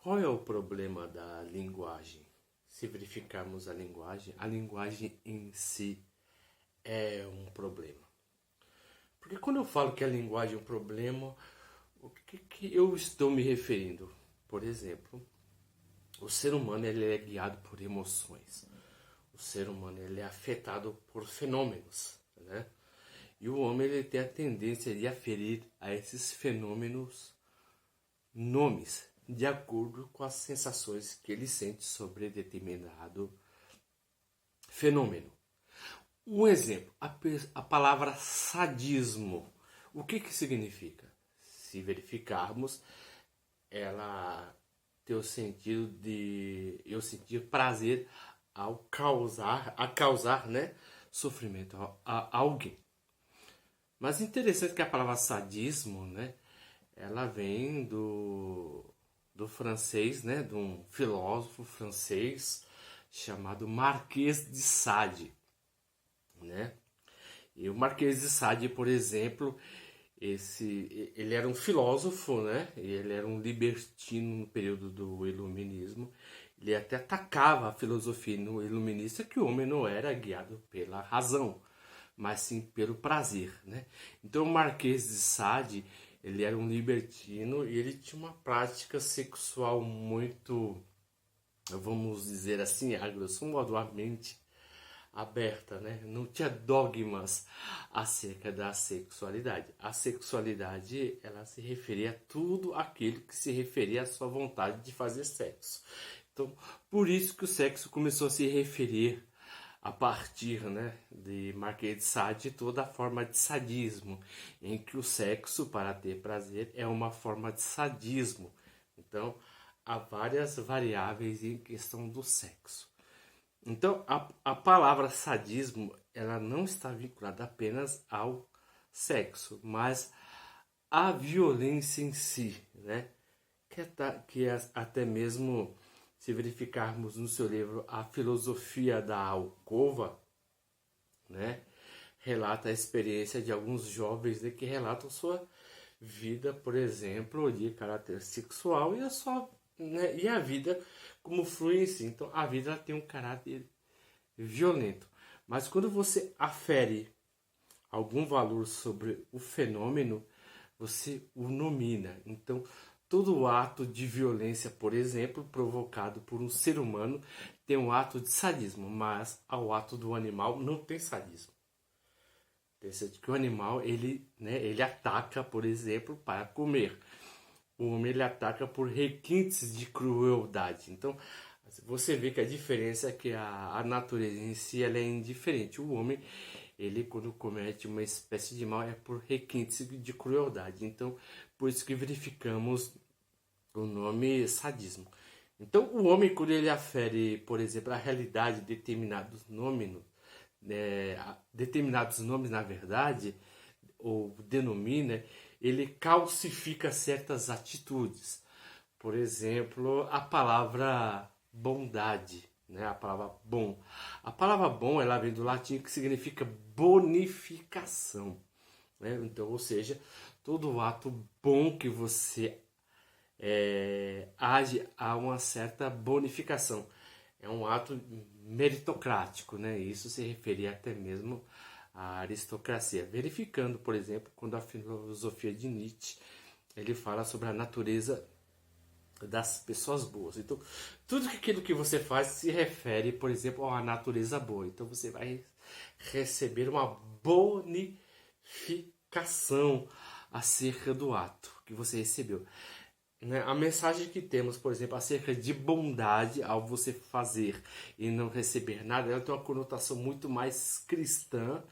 Qual é o problema da linguagem? Se verificarmos a linguagem em si é um problema. Porque quando eu falo que a linguagem é um problema, o que eu estou me referindo? Por exemplo, o ser humano ele é guiado por emoções. O ser humano ele é afetado por fenômenos, né? E o homem ele tem a tendência de aferir a esses fenômenos nomes de acordo com as sensações que ele sente sobre determinado fenômeno. Um exemplo, a palavra sadismo. O que significa? Se verificarmos, ela tem o sentido de eu sentir prazer ao causar, né, sofrimento a alguém. Mas interessante que a palavra sadismo, né, ela vem do francês, né, de um filósofo francês chamado Marquês de Sade, né? E o Marquês de Sade, por exemplo, ele era um filósofo, né? Ele era um libertino no período do Iluminismo. Ele até atacava a filosofia no iluminista que o homem não era guiado pela razão, mas sim pelo prazer, né? Então o Marquês de Sade, ele era um libertino e ele tinha uma prática sexual muito, vamos dizer assim, a grosso modo, a mente aberta, né? Não tinha dogmas acerca da sexualidade. A sexualidade, ela se referia a tudo aquilo que se referia à sua vontade de fazer sexo. Então, por isso que o sexo começou a se referir a partir, né, de Marquês de Sade, toda a forma de sadismo, em que o sexo, para ter prazer, é uma forma de sadismo. Então, há várias variáveis em questão do sexo. Então, a palavra sadismo, ela não está vinculada apenas ao sexo, mas à violência em si, né? Até mesmo, se verificarmos no seu livro A Filosofia da Alcova, né, relata a experiência de alguns jovens, né, que relatam sua vida, por exemplo, de caráter sexual e e a vida como flui em si. Então, a vida ela tem um caráter violento. Mas quando você afere algum valor sobre o fenômeno, você o nomina. Então, todo ato de violência, por exemplo, provocado por um ser humano, tem um ato de sadismo, mas ao ato do animal não tem sadismo. Interessante que o animal, ele ataca, por exemplo, para comer. O homem, ele ataca por requintes de crueldade. Então, você vê que a diferença é que a natureza em si ela é indiferente. O homem, ele quando comete uma espécie de mal é por requintes de crueldade. Então, por isso que verificamos o nome sadismo. Então, o homem, quando ele afere, por exemplo, a realidade de determinados nomes, na verdade, ou denomina, ele calcifica certas atitudes. Por exemplo, a palavra bondade, né? A palavra bom. A palavra bom, ela vem do latim que significa bonificação, né? Então, ou seja, todo ato bom que você age a uma certa bonificação. É um ato meritocrático, né? Isso se referia até mesmo à aristocracia. Verificando, por exemplo, quando a filosofia de Nietzsche ele fala sobre a natureza das pessoas boas. Então, tudo aquilo que você faz se refere, por exemplo, a uma natureza boa. Então, você vai receber uma bonificação acerca do ato que você recebeu. Né? A mensagem que temos, por exemplo, acerca de bondade ao você fazer e não receber nada, ela tem uma conotação muito mais cristã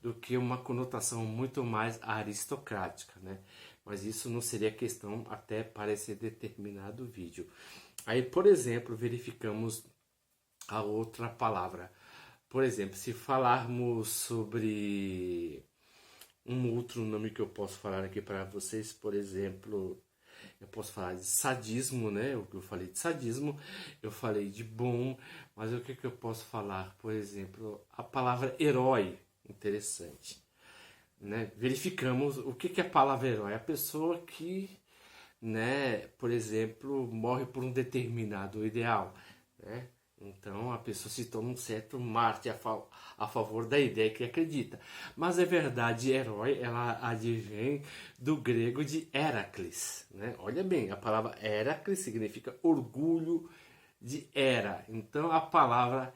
do que uma conotação muito mais aristocrática, né? Mas isso não seria questão até para esse determinado vídeo. Aí, por exemplo, verificamos a outra palavra. Por exemplo, se falarmos sobre um outro nome que eu posso falar aqui para vocês, por exemplo, eu posso falar de sadismo, né? Eu falei de sadismo, eu falei de bom, mas o que eu posso falar? Por exemplo, a palavra herói, interessante, né? Verificamos o que é a palavra herói, é a pessoa que né, por exemplo, morre por um determinado ideal, né? Então a pessoa se torna um certo mártir a favor da ideia que acredita. Mas é verdade, herói, ela advém do grego de Heracles, né? Olha bem, a palavra Heracles significa orgulho de Hera. Então a palavra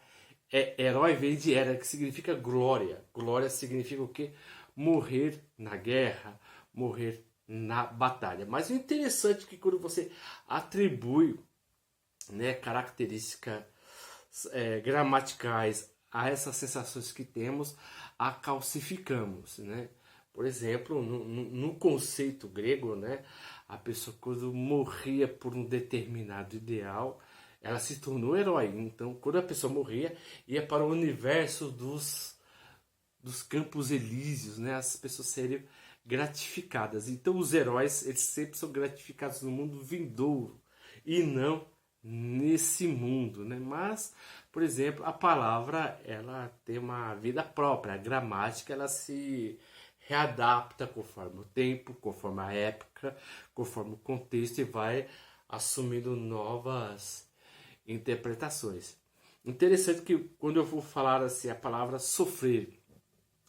herói vem de Hera, que significa glória. Glória significa o quê? Morrer na guerra, morrer na batalha. Mas o interessante é que quando você atribui, né, características gramaticais a essas sensações que temos, a calcificamos, né? Por exemplo, no conceito grego, né, a pessoa quando morria por um determinado ideal, ela se tornou herói. Então, quando a pessoa morria, ia para o universo dos campos elíseos, né? As pessoas seriam gratificadas. Então, os heróis, eles sempre são gratificados no mundo vindouro e não nesse mundo, né? Mas, por exemplo, a palavra, ela tem uma vida própria. A gramática, ela se readapta conforme o tempo, conforme a época, conforme o contexto e vai assumindo novas interpretações. Interessante que quando eu vou falar assim a palavra sofrer,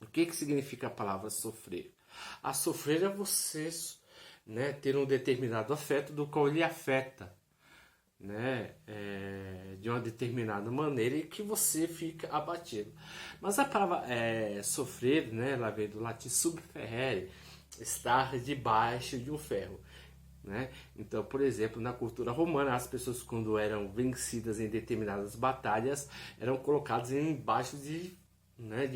o que significa a palavra sofrer? A sofrer é você, né, ter um determinado afeto do qual ele afeta, né, de uma determinada maneira e que você fica abatido. Mas a palavra sofrer, né, ela vem do latim subferere, estar debaixo de um ferro. Né? Então, por exemplo, na cultura romana, as pessoas quando eram vencidas em determinadas batalhas eram colocadas embaixo de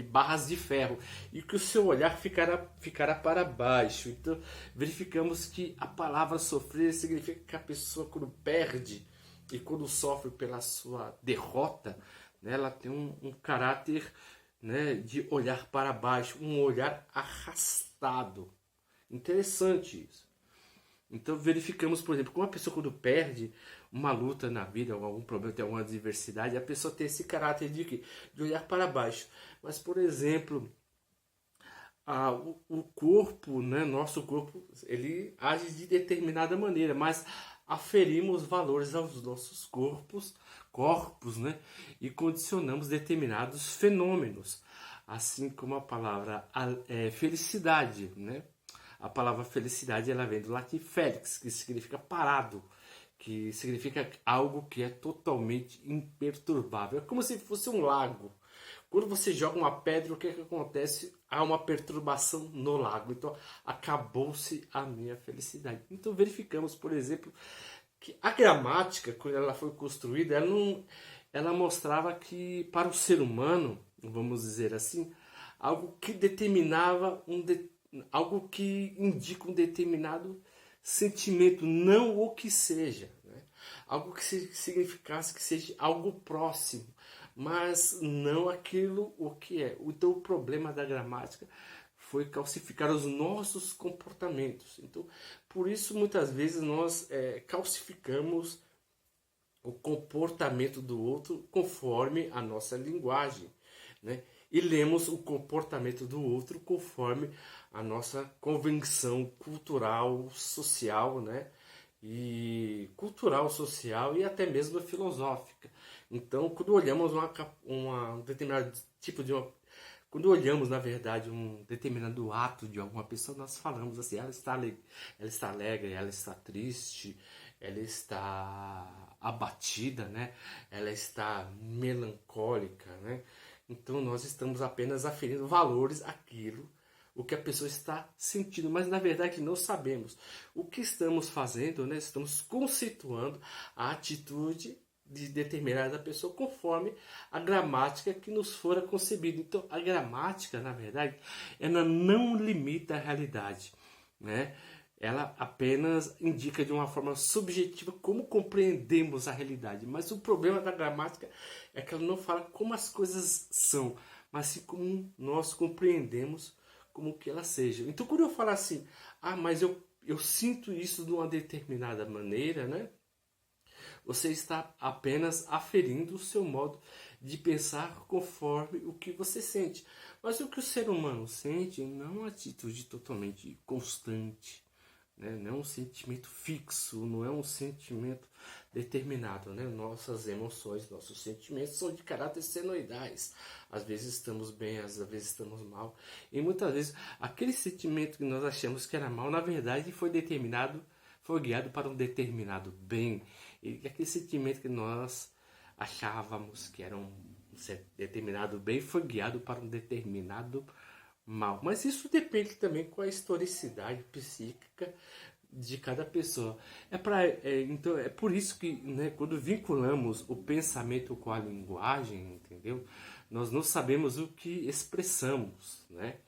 barras de ferro e que o seu olhar ficara para baixo. Então, verificamos que a palavra sofrer significa que a pessoa quando perde e quando sofre pela sua derrota, né, ela tem um caráter, né, de olhar para baixo, um olhar arrastado. Interessante isso. Então verificamos, por exemplo, como a pessoa quando perde uma luta na vida, ou algum problema, tem alguma adversidade, a pessoa tem esse caráter de quê? De olhar para baixo. Mas, por exemplo, o corpo, né, nosso corpo, ele age de determinada maneira, mas aferimos valores aos nossos corpos, né, e condicionamos determinados fenômenos, assim como a palavra felicidade, né? A palavra felicidade ela vem do latim felix, que significa parado, que significa algo que é totalmente imperturbável. É como se fosse um lago. Quando você joga uma pedra, o que acontece? Há uma perturbação no lago. Então, acabou-se a minha felicidade. Então, verificamos, por exemplo, que a gramática, quando ela foi construída, ela mostrava que para o ser humano, vamos dizer assim, algo que determinava algo que indica um determinado sentimento, não o que seja, né? Algo que significasse que seja algo próximo, mas não aquilo o que é. Então o problema da gramática foi calcificar os nossos comportamentos. Então, por isso muitas vezes nós calcificamos o comportamento do outro conforme a nossa linguagem, né? E lemos o comportamento do outro conforme a nossa convenção cultural, social, né? E cultural, social e até mesmo filosófica. Então, quando olhamos um determinado tipo de quando olhamos, na verdade, um determinado ato de alguma pessoa, nós falamos assim, ela está alegre, ela está triste, ela está abatida, né? Ela está melancólica, né? Então nós estamos apenas aferindo valores àquilo, o que a pessoa está sentindo, mas na verdade não sabemos. O que estamos fazendo, né? Estamos conceituando a atitude de determinada pessoa conforme a gramática que nos fora concebida. Então a gramática, na verdade, ela não limita a realidade, né? Ela apenas indica de uma forma subjetiva como compreendemos a realidade. Mas o problema da gramática é que ela não fala como as coisas são, mas sim como nós compreendemos como que elas sejam. Então quando eu falo assim, mas eu sinto isso de uma determinada maneira, né? Você está apenas aferindo o seu modo de pensar conforme o que você sente. Mas o que o ser humano sente não é uma atitude totalmente constante, né? Não é um sentimento fixo, não é um sentimento determinado, né? Nossas emoções, nossos sentimentos são de caráter senoidais. Às vezes estamos bem, às vezes estamos mal. E muitas vezes aquele sentimento que nós achamos que era mal, na verdade foi determinado, foi guiado para um determinado bem. E aquele sentimento que nós achávamos que era um determinado bem foi guiado para um determinado mal. Mas isso depende também com a historicidade psíquica de cada pessoa. Então é por isso que, né, quando vinculamos o pensamento com a linguagem, entendeu? Nós não sabemos o que expressamos, né?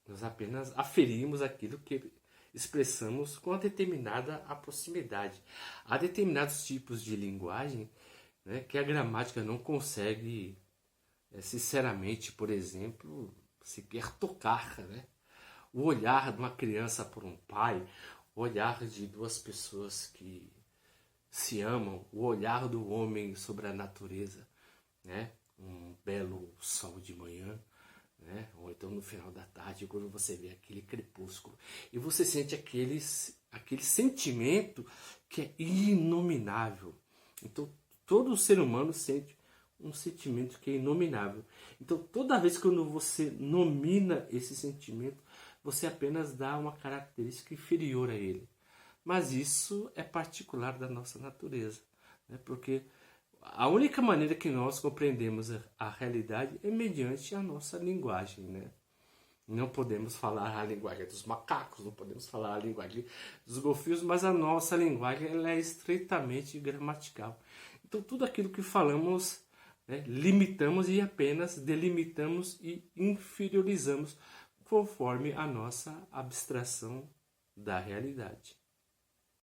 Nós apenas aferimos aquilo que expressamos com uma determinada proximidade. Há determinados tipos de linguagem, né, que a gramática não consegue, sinceramente, por exemplo, sequer tocar, né? O olhar de uma criança por um pai, o olhar de duas pessoas que se amam, o olhar do homem sobre a natureza, né? Um belo sol de manhã, né? Ou então no final da tarde, quando você vê aquele crepúsculo e você sente aquele sentimento que é inominável. Então todo ser humano sente um sentimento que é inominável. Então toda vez que quando você nomina esse sentimento, você apenas dá uma característica inferior a ele. Mas isso é particular da nossa natureza, né? Porque a única maneira que nós compreendemos a realidade é mediante a nossa linguagem, né? Não podemos falar a linguagem dos macacos, não podemos falar a linguagem dos golfinhos, mas a nossa linguagem ela é estritamente gramatical. Então tudo aquilo que falamos, né, limitamos e apenas delimitamos e inferiorizamos conforme a nossa abstração da realidade.